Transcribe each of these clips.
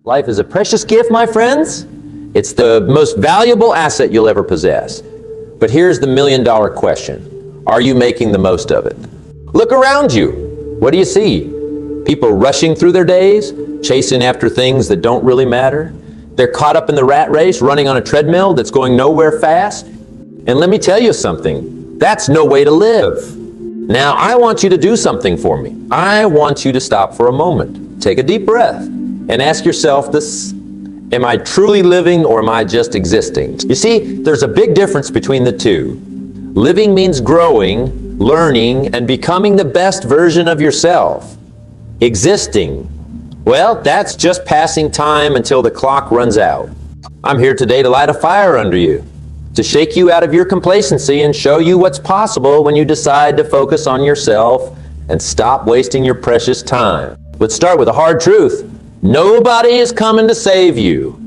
Life is a precious gift, my friends. It's the most valuable asset you'll ever possess. But here's the million-dollar question. Are you making the most of it? Look around you. What do you see? People rushing through their days, chasing after things that don't really matter. They're caught up in the rat race, running on a treadmill that's going nowhere fast. And let me tell you something. That's no way to live. Now, I want you to do something for me. I want you to stop for a moment. Take a deep breath and ask yourself this. Am I truly living or am I just existing? You see, there's a big difference between the two. Living means growing, learning, and becoming the best version of yourself. Existing, well, that's just passing time until the clock runs out. I'm here today to light a fire under you, to shake you out of your complacency and show you what's possible when you decide to focus on yourself and stop wasting your precious time. Let's start with a hard truth. Nobody is coming to save you.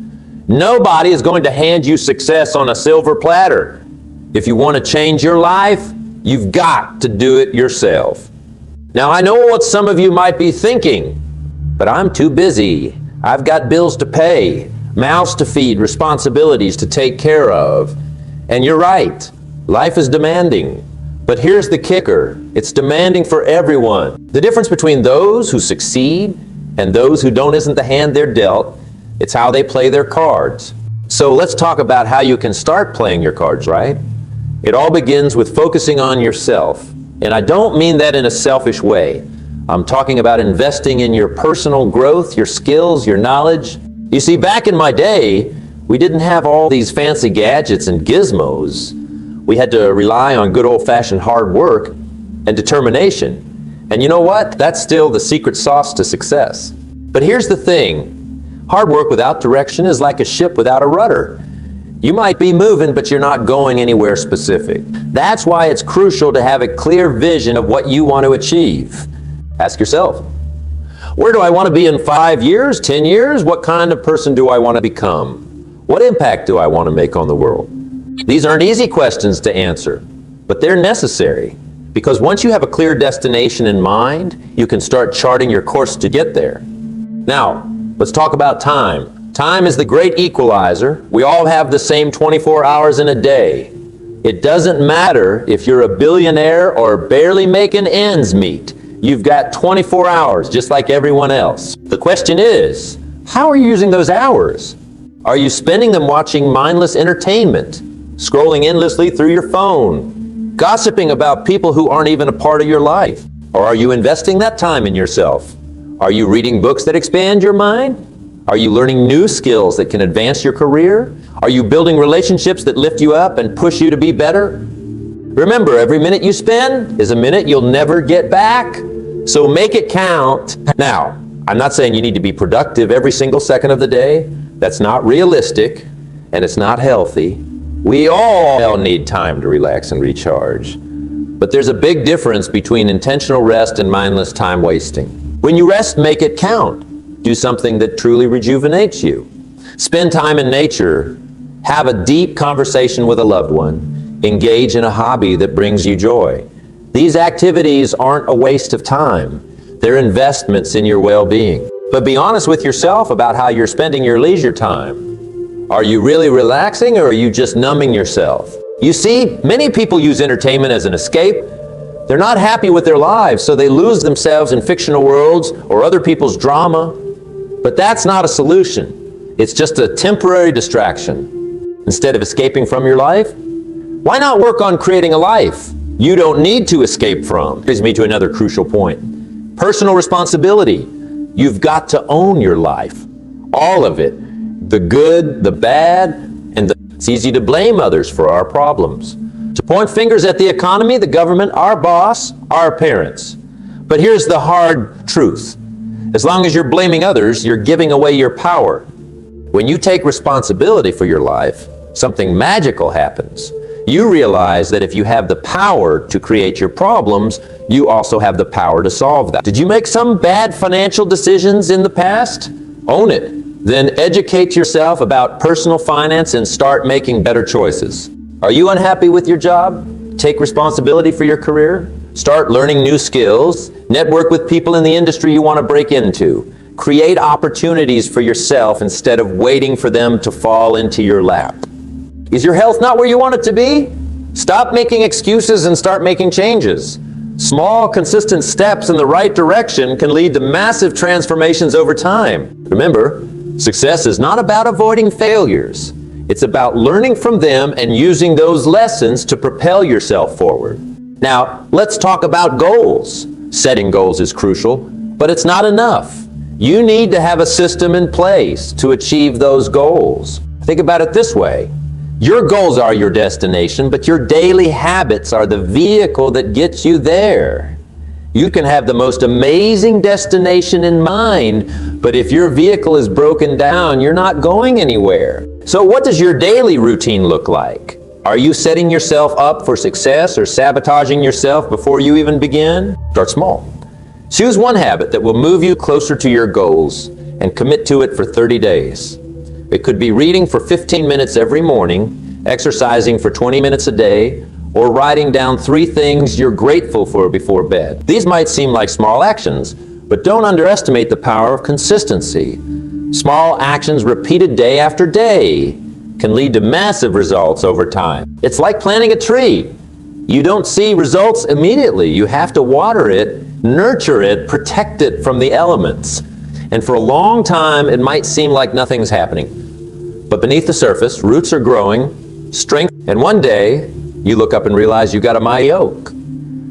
Nobody is going to hand you success on a silver platter. If you want to change your life, you've got to do it yourself. Now, I know what some of you might be thinking, but I'm too busy. I've got bills to pay, mouths to feed, responsibilities to take care of. And you're right, life is demanding. But here's the kicker, it's demanding for everyone. The difference between those who succeed and those who don't isn't the hand they're dealt, it's how they play their cards. So let's talk about how you can start playing your cards right. It all begins with focusing on yourself. And I don't mean that in a selfish way. I'm talking about investing in your personal growth, your skills, your knowledge. You see, back in my day, we didn't have all these fancy gadgets and gizmos. We had to rely on good old-fashioned hard work and determination. And you know what? That's still the secret sauce to success. But here's the thing. Hard work without direction is like a ship without a rudder. You might be moving, but you're not going anywhere specific. That's why it's crucial to have a clear vision of what you want to achieve. Ask yourself, where do I want to be in 5 years, 10 years? What kind of person do I want to become? What impact do I want to make on the world? These aren't easy questions to answer, but they're necessary. Because once you have a clear destination in mind, you can start charting your course to get there. Now, let's talk about time. Time is the great equalizer. We all have the same 24 hours in a day. It doesn't matter if you're a billionaire or barely making ends meet. You've got 24 hours, just like everyone else. The question is, how are you using those hours? Are you spending them watching mindless entertainment, scrolling endlessly through your phone, gossiping about people who aren't even a part of your life? Or are you investing that time in yourself? Are you reading books that expand your mind? Are you learning new skills that can advance your career? Are you building relationships that lift you up and push you to be better? Remember, every minute you spend is a minute you'll never get back. So make it count. Now, I'm not saying you need to be productive every single second of the day. That's not realistic, and it's not healthy. We all need time to relax and recharge. But there's a big difference between intentional rest and mindless time wasting. When you rest, make it count. Do something that truly rejuvenates you. Spend time in nature. Have a deep conversation with a loved one. Engage in a hobby that brings you joy. These activities aren't a waste of time. They're investments in your well-being. But be honest with yourself about how you're spending your leisure time. Are you really relaxing or are you just numbing yourself? You see, many people use entertainment as an escape. They're not happy with their lives, so they lose themselves in fictional worlds or other people's drama. But that's not a solution. It's just a temporary distraction. Instead of escaping from your life, why not work on creating a life you don't need to escape from? Brings me to another crucial point. Personal responsibility. You've got to own your life. All of it. The good, the bad, and it's easy to blame others for our problems. To point fingers at the economy, the government, our boss, our parents. But here's the hard truth. As long as you're blaming others, you're giving away your power. When you take responsibility for your life, something magical happens. You realize that if you have the power to create your problems, you also have the power to solve them. Did you make some bad financial decisions in the past? Own it. Then educate yourself about personal finance and start making better choices. Are you unhappy with your job? Take responsibility for your career. Start learning new skills. Network with people in the industry you want to break into. Create opportunities for yourself instead of waiting for them to fall into your lap. Is your health not where you want it to be? Stop making excuses and start making changes. Small, consistent steps in the right direction can lead to massive transformations over time. Remember, success is not about avoiding failures. It's about learning from them and using those lessons to propel yourself forward. Now, let's talk about goals. Setting goals is crucial, but it's not enough. You need to have a system in place to achieve those goals. Think about it this way. Your goals are your destination, but your daily habits are the vehicle that gets you there. You can have the most amazing destination in mind, but if your vehicle is broken down, you're not going anywhere. So what does your daily routine look like? Are you setting yourself up for success or sabotaging yourself before you even begin? Start small. Choose one habit that will move you closer to your goals and commit to it for 30 days. It could be reading for 15 minutes every morning, exercising for 20 minutes a day, or writing down 3 things you're grateful for before bed. These might seem like small actions, but don't underestimate the power of consistency. Small actions repeated day after day can lead to massive results over time. It's like planting a tree. You don't see results immediately. You have to water it, nurture it, protect it from the elements. And for a long time, it might seem like nothing's happening. But beneath the surface, roots are growing, strength, and one day, you look up and realize you got a mighty oak.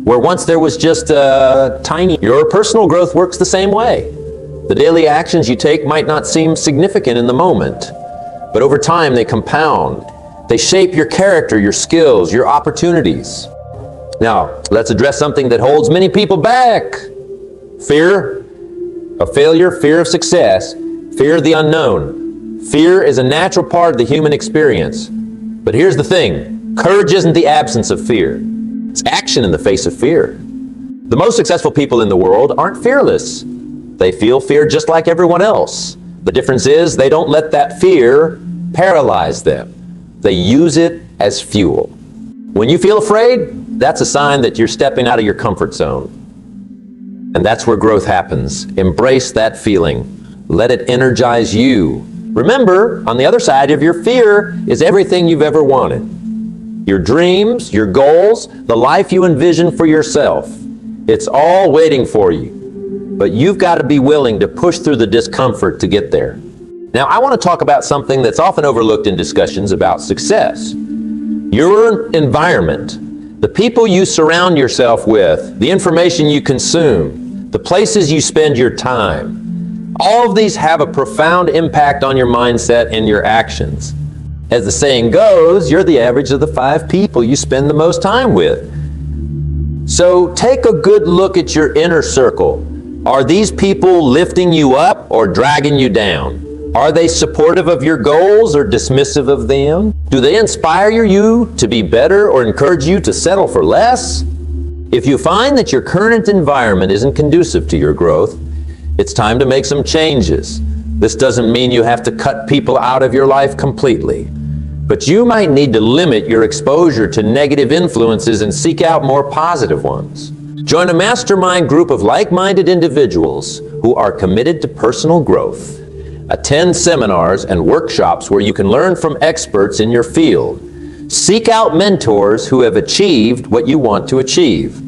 Where once there was just a tiny, your personal growth works the same way. The daily actions you take might not seem significant in the moment, but over time they compound. They shape your character, your skills, your opportunities. Now, let's address something that holds many people back. Fear of failure, fear of success, fear of the unknown. Fear is a natural part of the human experience. But here's the thing, courage isn't the absence of fear. It's action in the face of fear. The most successful people in the world aren't fearless. They feel fear just like everyone else. The difference is they don't let that fear paralyze them. They use it as fuel. When you feel afraid, that's a sign that you're stepping out of your comfort zone. And that's where growth happens. Embrace that feeling. Let it energize you. Remember, on the other side of your fear is everything you've ever wanted. Your dreams, your goals, the life you envision for yourself. It's all waiting for you. But you've got to be willing to push through the discomfort to get there. Now, I want to talk about something that's often overlooked in discussions about success. Your environment, the people you surround yourself with, the information you consume, the places you spend your time. All of these have a profound impact on your mindset and your actions. As the saying goes, you're the average of the 5 people you spend the most time with. So take a good look at your inner circle. Are these people lifting you up or dragging you down? Are they supportive of your goals or dismissive of them? Do they inspire you to be better or encourage you to settle for less? If you find that your current environment isn't conducive to your growth, it's time to make some changes. This doesn't mean you have to cut people out of your life completely, but you might need to limit your exposure to negative influences and seek out more positive ones. Join a mastermind group of like-minded individuals who are committed to personal growth. Attend seminars and workshops where you can learn from experts in your field. Seek out mentors who have achieved what you want to achieve.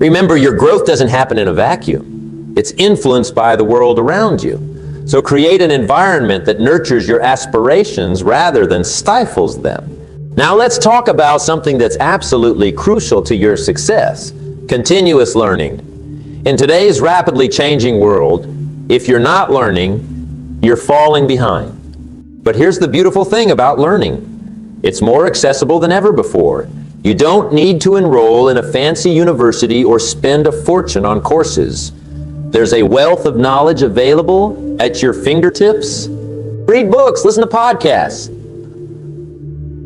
Remember, your growth doesn't happen in a vacuum. It's influenced by the world around you. So create an environment that nurtures your aspirations rather than stifles them. Now let's talk about something that's absolutely crucial to your success: continuous learning. In today's rapidly changing world, if you're not learning, you're falling behind. But here's the beautiful thing about learning. It's more accessible than ever before. You don't need to enroll in a fancy university or spend a fortune on courses. There's a wealth of knowledge available at your fingertips. Read books, listen to podcasts,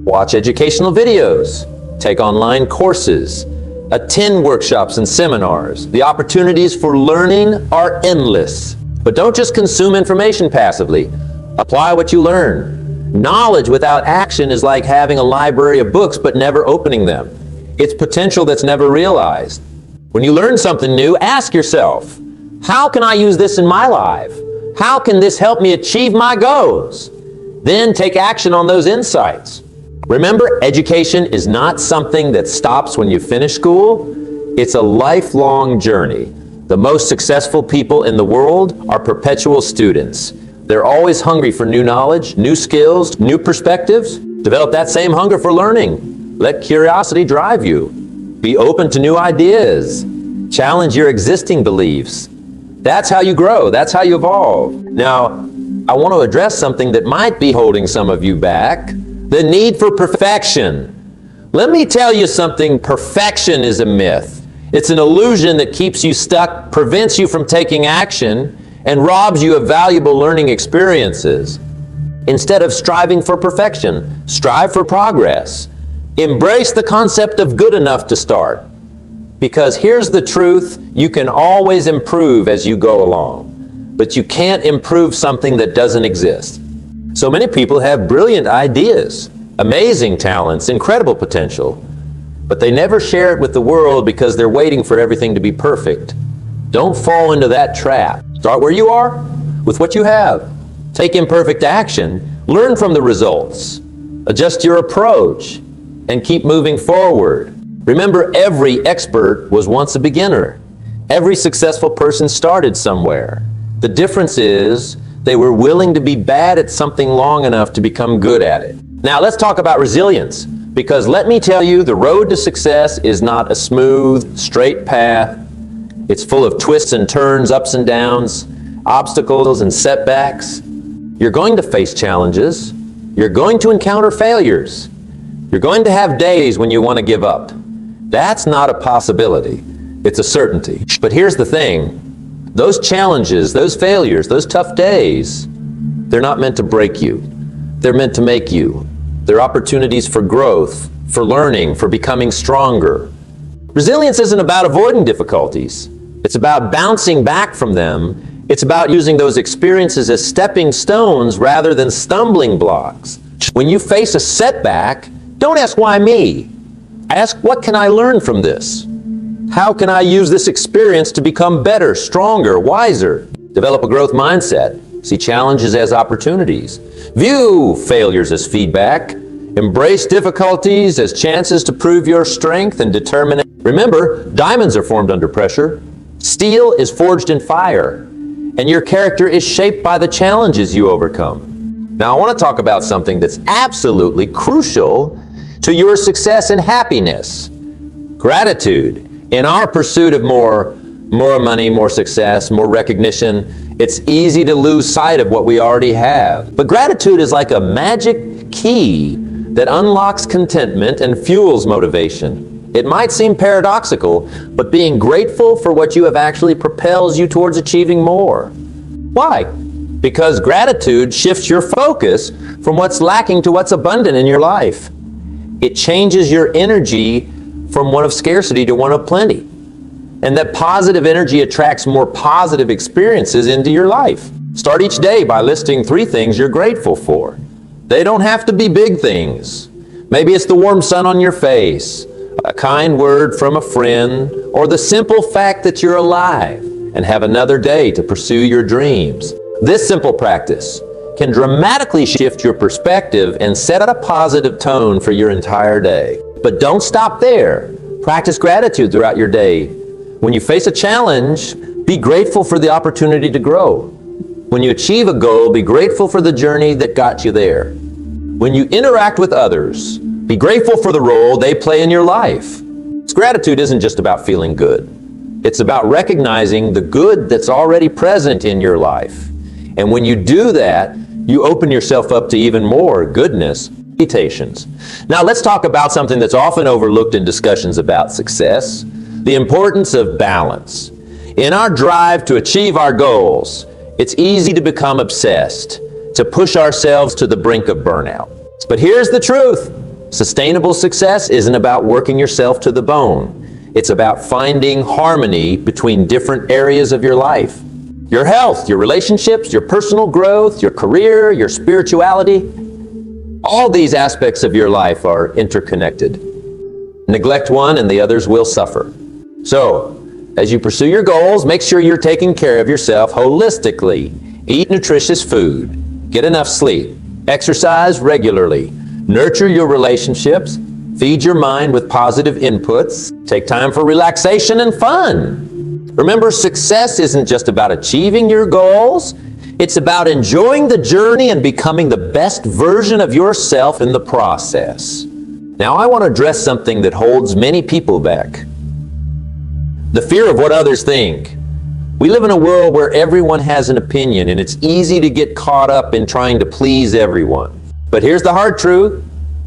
watch educational videos, take online courses, attend workshops and seminars. The opportunities for learning are endless. But don't just consume information passively. Apply what you learn. Knowledge without action is like having a library of books but never opening them. It's potential that's never realized. When you learn something new, ask yourself, how can I use this in my life? How can this help me achieve my goals? Then take action on those insights. Remember, education is not something that stops when you finish school. It's a lifelong journey. The most successful people in the world are perpetual students. They're always hungry for new knowledge, new skills, new perspectives. Develop that same hunger for learning. Let curiosity drive you. Be open to new ideas. Challenge your existing beliefs. That's how you grow. That's how you evolve. Now, I want to address something that might be holding some of you back. The need for perfection. Let me tell you something. Perfection is a myth. It's an illusion that keeps you stuck, prevents you from taking action, and robs you of valuable learning experiences. Instead of striving for perfection, strive for progress. Embrace the concept of good enough to start. Because here's the truth, you can always improve as you go along, but you can't improve something that doesn't exist. So many people have brilliant ideas, amazing talents, incredible potential, but they never share it with the world because they're waiting for everything to be perfect. Don't fall into that trap. Start where you are, with what you have. Take imperfect action, learn from the results, adjust your approach, and keep moving forward. Remember, every expert was once a beginner. Every successful person started somewhere. The difference is they were willing to be bad at something long enough to become good at it. Now let's talk about resilience, because let me tell you, the road to success is not a smooth, straight path. It's full of twists and turns, ups and downs, obstacles and setbacks. You're going to face challenges. You're going to encounter failures. You're going to have days when you want to give up. That's not a possibility. It's a certainty. But here's the thing. Those challenges, those failures, those tough days, they're not meant to break you. They're meant to make you. They're opportunities for growth, for learning, for becoming stronger. Resilience isn't about avoiding difficulties. It's about bouncing back from them. It's about using those experiences as stepping stones rather than stumbling blocks. When you face a setback, don't ask why me. Ask, what can I learn from this? How can I use this experience to become better, stronger, wiser? Develop a growth mindset. See challenges as opportunities. View failures as feedback. Embrace difficulties as chances to prove your strength and determination. Remember, diamonds are formed under pressure. Steel is forged in fire. And your character is shaped by the challenges you overcome. Now, I want to talk about something that's absolutely crucial to your success and happiness. Gratitude. In our pursuit of more money, more success, more recognition, it's easy to lose sight of what we already have. But gratitude is like a magic key that unlocks contentment and fuels motivation. It might seem paradoxical, but being grateful for what you have actually propels you towards achieving more. Why? Because gratitude shifts your focus from what's lacking to what's abundant in your life. It changes your energy from one of scarcity to one of plenty. And that positive energy attracts more positive experiences into your life. Start each day by listing 3 things you're grateful for. They don't have to be big things. Maybe it's the warm sun on your face, a kind word from a friend, or the simple fact that you're alive and have another day to pursue your dreams. This simple practice can dramatically shift your perspective and set a positive tone for your entire day. But don't stop there. Practice gratitude throughout your day. When you face a challenge, be grateful for the opportunity to grow. When you achieve a goal, be grateful for the journey that got you there. When you interact with others, be grateful for the role they play in your life. Gratitude isn't just about feeling good. It's about recognizing the good that's already present in your life. And when you do that, you open yourself up to even more goodness. Meditations. Now let's talk about something that's often overlooked in discussions about success, the importance of balance. In our drive to achieve our goals, it's easy to become obsessed, to push ourselves to the brink of burnout. But here's the truth. Sustainable success isn't about working yourself to the bone. It's about finding harmony between different areas of your life. Your health, your relationships, your personal growth, your career, your spirituality. All these aspects of your life are interconnected. Neglect one and the others will suffer. So, as you pursue your goals, make sure you're taking care of yourself holistically Eat nutritious food, get enough sleep, exercise regularly, nurture your relationships, feed your mind with positive inputs, take time for relaxation and fun. Remember, success isn't just about achieving your goals, it's about enjoying the journey and becoming the best version of yourself in the process. Now, I want to address something that holds many people back. The fear of what others think. We live in a world where everyone has an opinion, and it's easy to get caught up in trying to please everyone. But here's the hard truth.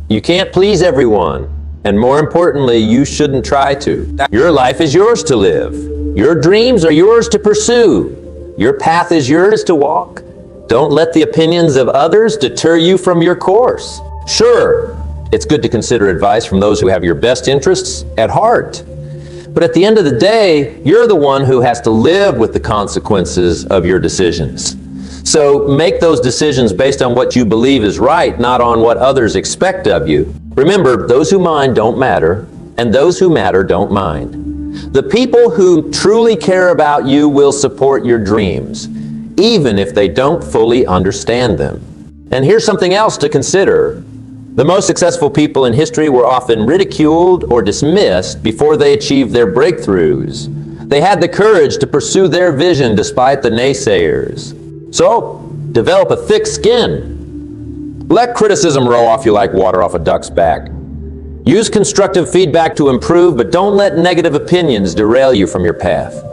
You can't please everyone. And more importantly, you shouldn't try to. Your life is yours to live. Your dreams are yours to pursue. Your path is yours to walk. Don't let the opinions of others deter you from your course. Sure, it's good to consider advice from those who have your best interests at heart. But at the end of the day, you're the one who has to live with the consequences of your decisions. So make those decisions based on what you believe is right, not on what others expect of you. Remember, those who mind don't matter, and those who matter don't mind. The people who truly care about you will support your dreams, even if they don't fully understand them. And here's something else to consider. The most successful people in history were often ridiculed or dismissed before they achieved their breakthroughs. They had the courage to pursue their vision despite the naysayers. So, develop a thick skin. Let criticism roll off you like water off a duck's back. Use constructive feedback to improve, but don't let negative opinions derail you from your path.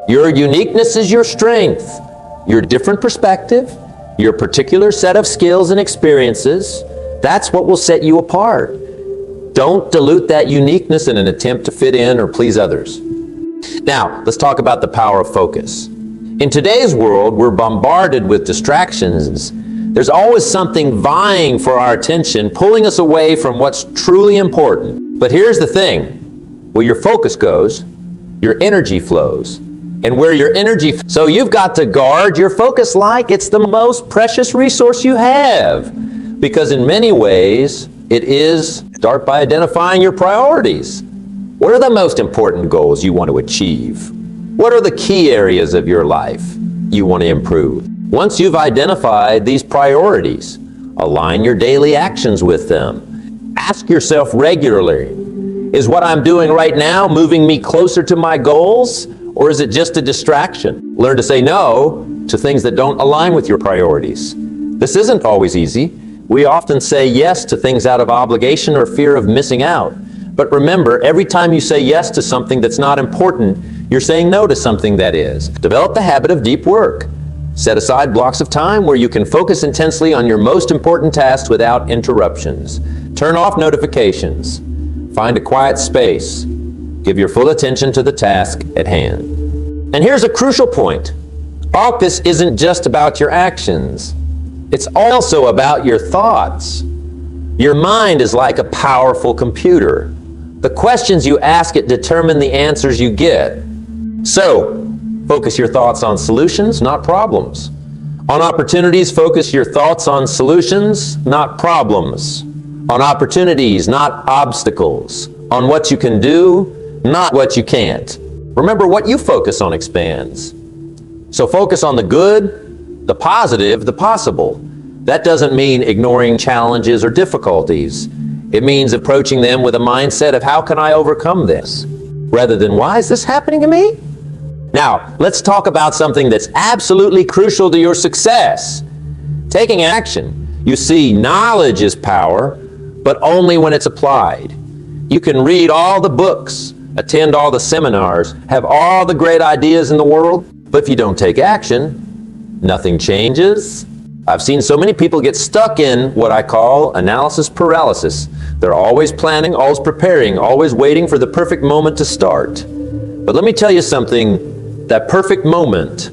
Your uniqueness is your strength. Your different perspective, your particular set of skills and experiences, that's what will set you apart. Don't dilute that uniqueness in an attempt to fit in or please others. Now, let's talk about the power of focus. In today's world, we're bombarded with distractions. There's always something vying for our attention, pulling us away from what's truly important. But here's the thing. Where your focus goes, your energy flows. And where your energy... So you've got to guard your focus like it's the most precious resource you have. Because in many ways, it is... Start by identifying your priorities. What are the most important goals you want to achieve? What are the key areas of your life you want to improve? Once you've identified these priorities, align your daily actions with them. Ask yourself regularly, is what I'm doing right now moving me closer to my goals, or is it just a distraction? Learn to say no to things that don't align with your priorities. This isn't always easy. We often say yes to things out of obligation or fear of missing out. But remember, every time you say yes to something that's not important, you're saying no to something that is. Develop the habit of deep work. Set aside blocks of time where you can focus intensely on your most important tasks without interruptions. Turn off notifications. Find a quiet space. Give your full attention to the task at hand. And here's a crucial point. Focus isn't just about your actions. It's also about your thoughts. Your mind is like a powerful computer. The questions you ask it determine the answers you get. So, focus your thoughts on solutions, not problems. On opportunities, focus your thoughts on solutions, not problems. On opportunities, not obstacles. On what you can do, not what you can't. Remember, what you focus on expands. So focus on the good, the positive, the possible. That doesn't mean ignoring challenges or difficulties. It means approaching them with a mindset of how can I overcome this, rather than why is this happening to me? Now, let's talk about something that's absolutely crucial to your success. Taking action. You see, knowledge is power, but only when it's applied. You can read all the books, attend all the seminars, have all the great ideas in the world, but if you don't take action, nothing changes. I've seen so many people get stuck in what I call analysis paralysis. They're always planning, always preparing, always waiting for the perfect moment to start. But let me tell you something. That perfect moment,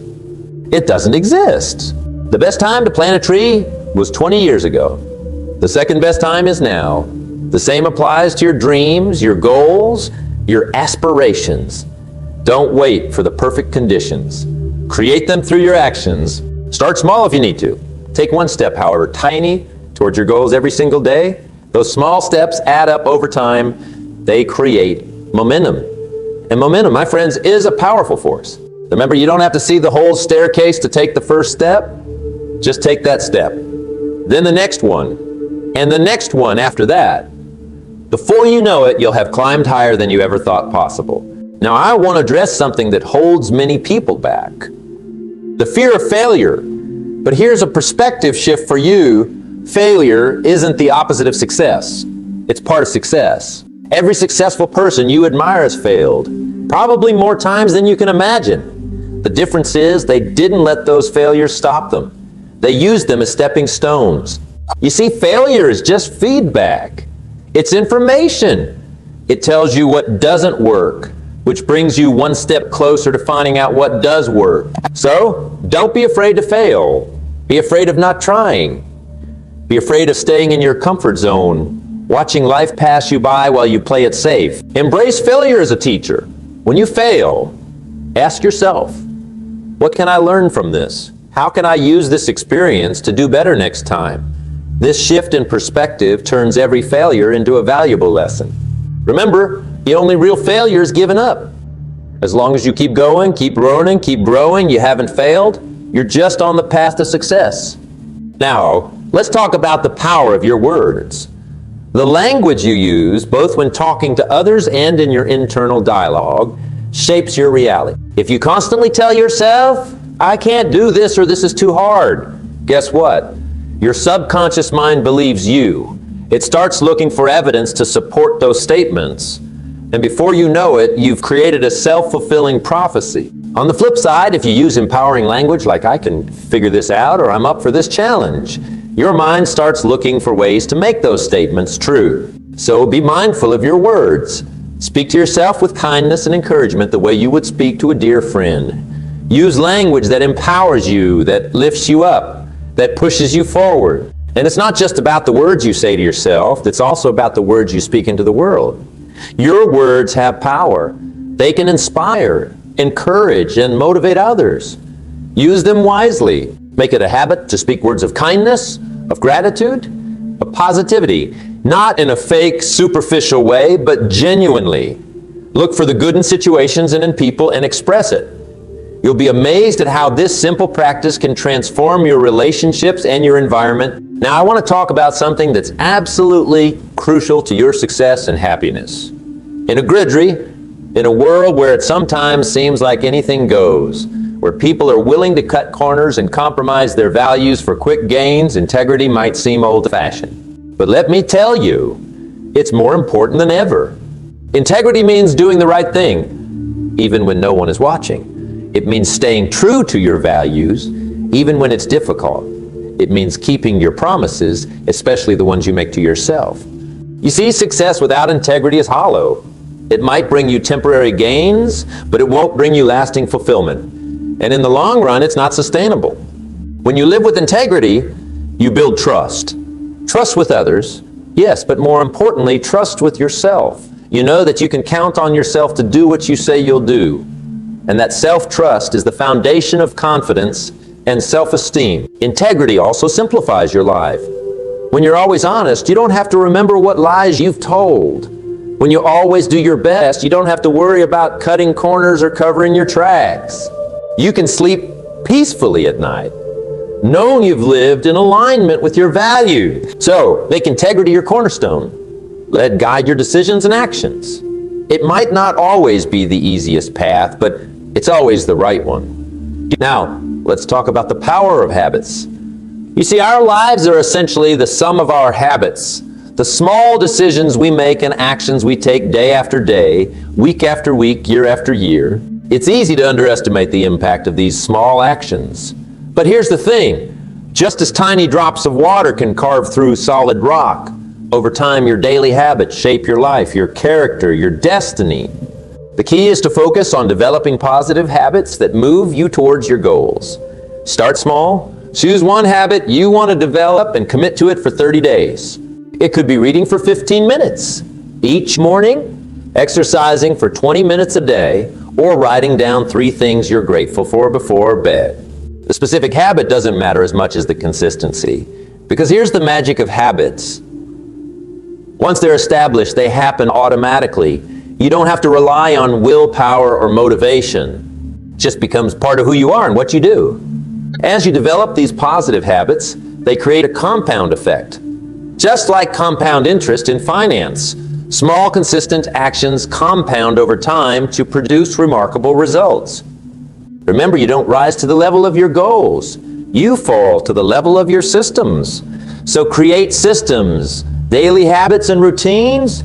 it doesn't exist. The best time to plant a tree was 20 years ago. The second best time is now. The same applies to your dreams, your goals, your aspirations. Don't wait for the perfect conditions. Create them through your actions. Start small if you need to. Take one step, however tiny, towards your goals every single day. Those small steps add up over time. They create momentum. And momentum, my friends, is a powerful force. Remember, you don't have to see the whole staircase to take the first step. Just take that step. Then the next one, and the next one after that. Before you know it, you'll have climbed higher than you ever thought possible. Now, I want to address something that holds many people back. The fear of failure. But here's a perspective shift for you. Failure isn't the opposite of success. It's part of success. Every successful person you admire has failed, probably more times than you can imagine. The difference is they didn't let those failures stop them. They used them as stepping stones. You see, failure is just feedback. It's information. It tells you what doesn't work, which brings you one step closer to finding out what does work. So, don't be afraid to fail. Be afraid of not trying. Be afraid of staying in your comfort zone, watching life pass you by while you play it safe. Embrace failure as a teacher. When you fail, ask yourself, what can I learn from this? How can I use this experience to do better next time? This shift in perspective turns every failure into a valuable lesson. Remember, the only real failure is giving up. As long as you keep going, keep learning, keep growing, you haven't failed, you're just on the path to success. Now, let's talk about the power of your words. The language you use, both when talking to others and in your internal dialogue, shapes your reality. If you constantly tell yourself, I can't do this or this is too hard, guess what? Your subconscious mind believes you. It starts looking for evidence to support those statements. And before you know it, you've created a self-fulfilling prophecy. On the flip side, if you use empowering language like I can figure this out or I'm up for this challenge, your mind starts looking for ways to make those statements true. So be mindful of your words. Speak to yourself with kindness and encouragement the way you would speak to a dear friend. Use language that empowers you, that lifts you up, that pushes you forward. And it's not just about the words you say to yourself, it's also about the words you speak into the world. Your words have power. They can inspire, encourage, and motivate others. Use them wisely. Make it a habit to speak words of kindness, of gratitude, of positivity, not in a fake, superficial way, but genuinely. Look for the good in situations and in people and express it. You'll be amazed at how this simple practice can transform your relationships and your environment. Now, I want to talk about something that's absolutely crucial to your success and happiness. In a gridry, in a world where it sometimes seems like anything goes, where people are willing to cut corners and compromise their values for quick gains, integrity might seem old-fashioned. But let me tell you, it's more important than ever. Integrity means doing the right thing, even when no one is watching. It means staying true to your values, even when it's difficult. It means keeping your promises, especially the ones you make to yourself. You see, success without integrity is hollow. It might bring you temporary gains, but it won't bring you lasting fulfillment. And in the long run, it's not sustainable. When you live with integrity, you build trust. Trust with others, yes, but more importantly, trust with yourself. You know that you can count on yourself to do what you say you'll do. And that self-trust is the foundation of confidence and self-esteem. Integrity also simplifies your life. When you're always honest, you don't have to remember what lies you've told. When you always do your best, you don't have to worry about cutting corners or covering your tracks. You can sleep peacefully at night, knowing you've lived in alignment with your values. So, make integrity your cornerstone. Let it guide your decisions and actions. It might not always be the easiest path, but it's always the right one. Now, let's talk about the power of habits. You see, our lives are essentially the sum of our habits, the small decisions we make and actions we take day after day, week after week, year after year. It's easy to underestimate the impact of these small actions. But here's the thing, just as tiny drops of water can carve through solid rock, over time your daily habits shape your life, your character, your destiny. The key is to focus on developing positive habits that move you towards your goals. Start small. Choose one habit you want to develop and commit to it for 30 days. It could be reading for 15 minutes each morning, exercising for 20 minutes a day, or writing down 3 things you're grateful for before bed. The specific habit doesn't matter as much as the consistency, because here's the magic of habits. Once they're established, they happen automatically. You don't have to rely on willpower or motivation. It just becomes part of who you are and what you do. As you develop these positive habits, they create a compound effect. Just like compound interest in finance, small consistent actions compound over time to produce remarkable results. Remember, you don't rise to the level of your goals. You fall to the level of your systems. So create systems, daily habits and routines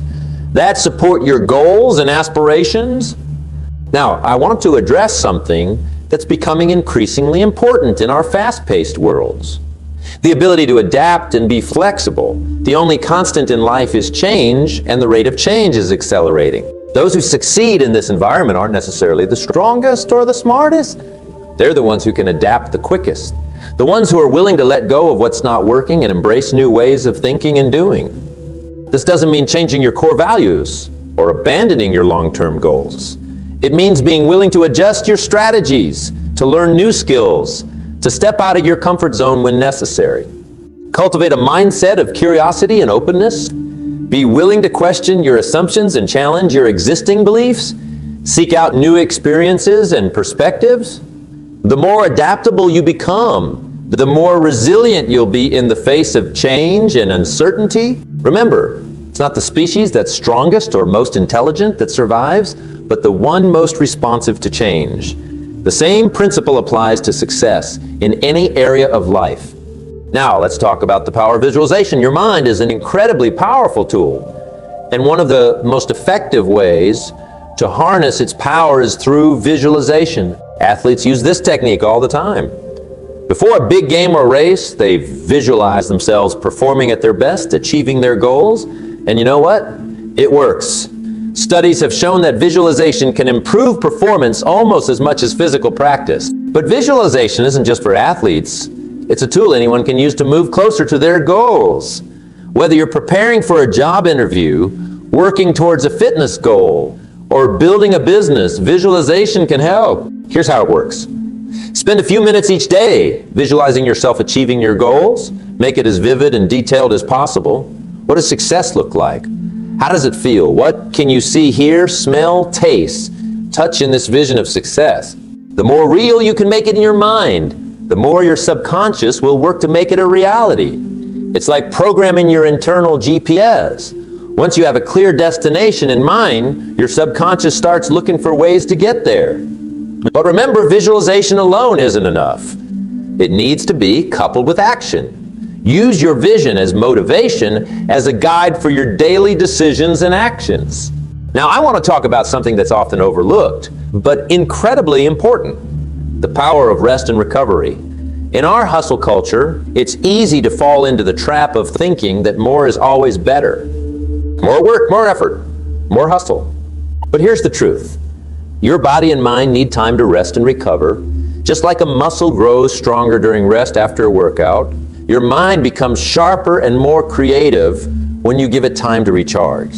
that support your goals and aspirations. Now, I want to address something that's becoming increasingly important in our fast-paced worlds. The ability to adapt and be flexible. The only constant in life is change, and the rate of change is accelerating. Those who succeed in this environment aren't necessarily the strongest or the smartest. They're the ones who can adapt the quickest. The ones who are willing to let go of what's not working and embrace new ways of thinking and doing. This doesn't mean changing your core values or abandoning your long-term goals. It means being willing to adjust your strategies, to learn new skills, to step out of your comfort zone when necessary. Cultivate a mindset of curiosity and openness. Be willing to question your assumptions and challenge your existing beliefs. Seek out new experiences and perspectives. The more adaptable you become, the more resilient you'll be in the face of change and uncertainty. Remember, it's not the species that's strongest or most intelligent that survives, but the one most responsive to change. The same principle applies to success in any area of life. Now, let's talk about the power of visualization. Your mind is an incredibly powerful tool, and one of the most effective ways to harness its power is through visualization. Athletes use this technique all the time. Before a big game or race, they visualize themselves performing at their best, achieving their goals, and you know what? It works. Studies have shown that visualization can improve performance almost as much as physical practice. But visualization isn't just for athletes. It's a tool anyone can use to move closer to their goals. Whether you're preparing for a job interview, working towards a fitness goal, or building a business, visualization can help. Here's how it works. Spend a few minutes each day visualizing yourself achieving your goals. Make it as vivid and detailed as possible. What does success look like? How does it feel? What can you see, hear, smell, taste, touch in this vision of success? The more real you can make it in your mind, the more your subconscious will work to make it a reality. It's like programming your internal GPS. Once you have a clear destination in mind, your subconscious starts looking for ways to get there. But remember, visualization alone isn't enough. It needs to be coupled with action. Use your vision as motivation, as a guide for your daily decisions and actions. Now, I want to talk about something that's often overlooked, but incredibly important: the power of rest and recovery. In our hustle culture, it's easy to fall into the trap of thinking that more is always better. More work, more effort, more hustle. But here's the truth. Your body and mind need time to rest and recover. Just like a muscle grows stronger during rest after a workout, your mind becomes sharper and more creative when you give it time to recharge.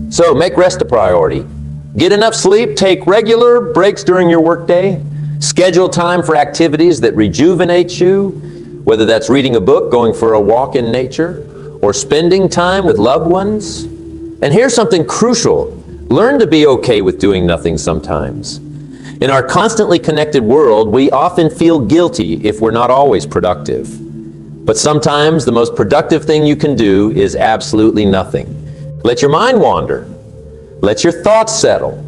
So make rest a priority. Get enough sleep, take regular breaks during your workday, schedule time for activities that rejuvenate you, whether that's reading a book, going for a walk in nature, or spending time with loved ones. And here's something crucial. Learn to be okay with doing nothing sometimes. In our constantly connected world, we often feel guilty if we're not always productive. But sometimes the most productive thing you can do is absolutely nothing. Let your mind wander. Let your thoughts settle.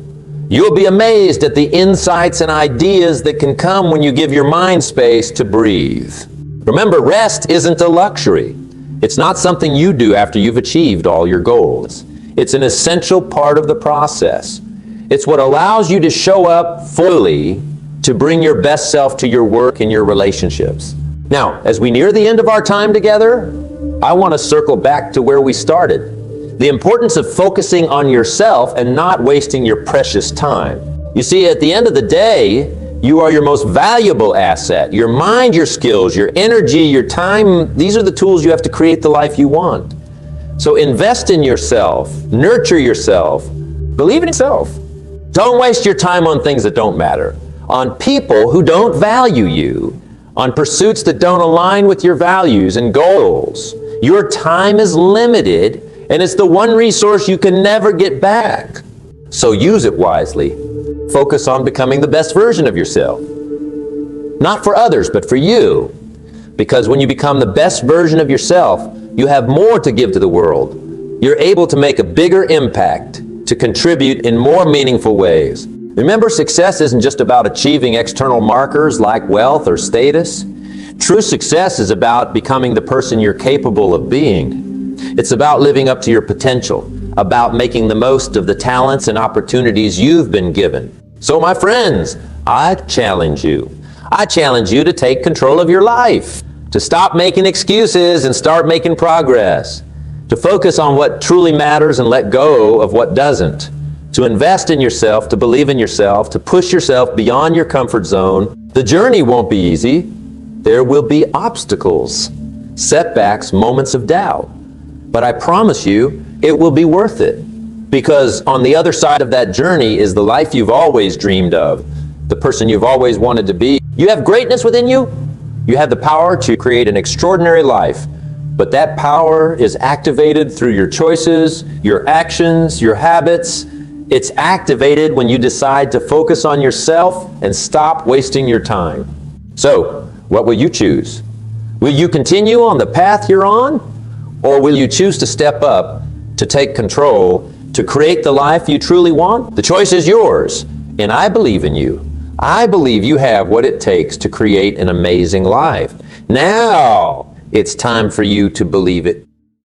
You'll be amazed at the insights and ideas that can come when you give your mind space to breathe. Remember, rest isn't a luxury. It's not something you do after you've achieved all your goals. It's an essential part of the process. It's what allows you to show up fully, to bring your best self to your work and your relationships. Now, as we near the end of our time together, I want to circle back to where we started. The importance of focusing on yourself and not wasting your precious time. You see, at the end of the day, you are your most valuable asset. Your mind, your skills, your energy, your time, these are the tools you have to create the life you want. So invest in yourself, nurture yourself, believe in yourself. Don't waste your time on things that don't matter, on people who don't value you, on pursuits that don't align with your values and goals. Your time is limited, and it's the one resource you can never get back. So use it wisely. Focus on becoming the best version of yourself. Not for others, but for you. Because when you become the best version of yourself, you have more to give to the world. You're able to make a bigger impact, to contribute in more meaningful ways. Remember, success isn't just about achieving external markers like wealth or status. True success is about becoming the person you're capable of being. It's about living up to your potential, about making the most of the talents and opportunities you've been given. So, my friends, I challenge you. I challenge you to take control of your life, to stop making excuses and start making progress, to focus on what truly matters and let go of what doesn't, to invest in yourself, to believe in yourself, to push yourself beyond your comfort zone. The journey won't be easy. There will be obstacles, setbacks, moments of doubt. But I promise you, it will be worth it. Because on the other side of that journey is the life you've always dreamed of, the person you've always wanted to be. You have greatness within you. You have the power to create an extraordinary life. But that power is activated through your choices, your actions, your habits. It's activated when you decide to focus on yourself and stop wasting your time. So, what will you choose? Will you continue on the path you're on? Or will you choose to step up, to take control, to create the life you truly want? The choice is yours, and I believe in you. I believe you have what it takes to create an amazing life. Now, it's time for you to believe it.